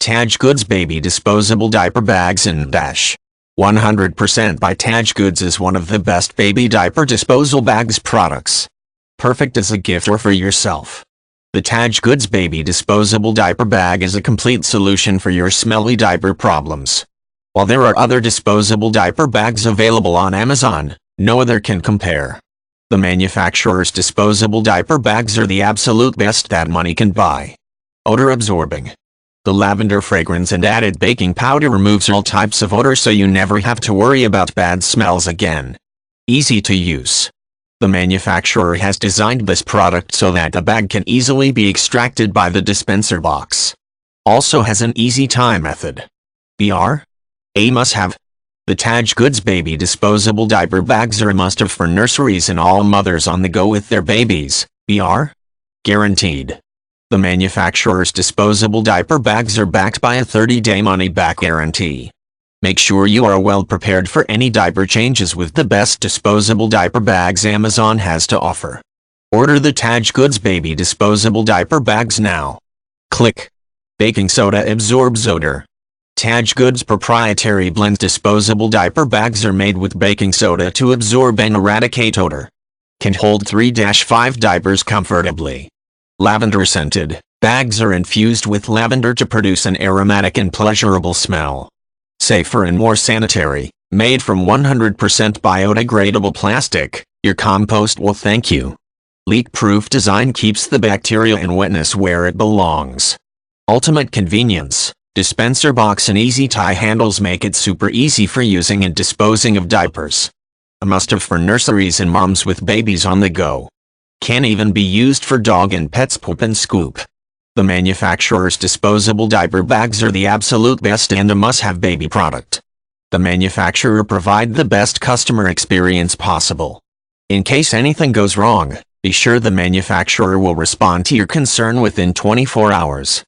Tadge Goods Baby Disposable Diaper Bags ndash. 100% by Tadge Goods is one of the best baby diaper disposal bags products. Perfect as a gift or for yourself. The Tadge Goods Baby Disposable Diaper Bag is a complete solution for your smelly diaper problems. While there are other disposable diaper bags available on Amazon, no other can compare. The manufacturer's disposable diaper bags are the absolute best that money can buy. Odor absorbing. The lavender fragrance and added baking powder removes all types of odor so you never have to worry about bad smells again. Easy to use. The manufacturer has designed this product so that the bag can easily be extracted by the dispenser box. Also has an easy tie method. A must-have. The Tadge Goods Baby Disposable Diaper Bags are a must-have for nurseries and all mothers on the go with their babies. Guaranteed. The manufacturer's disposable diaper bags are backed by a 30-day money-back guarantee. Make sure you are well prepared for any diaper changes with the best disposable diaper bags Amazon has to offer. Order the Tadge Goods Baby Disposable Diaper Bags now. Click. Baking soda absorbs odor. Tadge Goods proprietary blend disposable diaper bags are made with baking soda to absorb and eradicate odor. Can hold 3-5 diapers comfortably. Lavender scented, bags are infused with lavender to produce an aromatic and pleasurable smell. Safer and more sanitary, made from 100% biodegradable plastic, your compost will thank you. Leak-proof design keeps the bacteria and wetness where it belongs. Ultimate convenience, dispenser box and easy tie handles make it super easy for using and disposing of diapers. A must-have for nurseries and moms with babies on the go. Can even be used for dog and pets poop and scoop. The manufacturer's disposable diaper bags are the absolute best and a must-have baby product. The manufacturer provides the best customer experience possible. In case anything goes wrong, be sure the manufacturer will respond to your concern within 24 hours.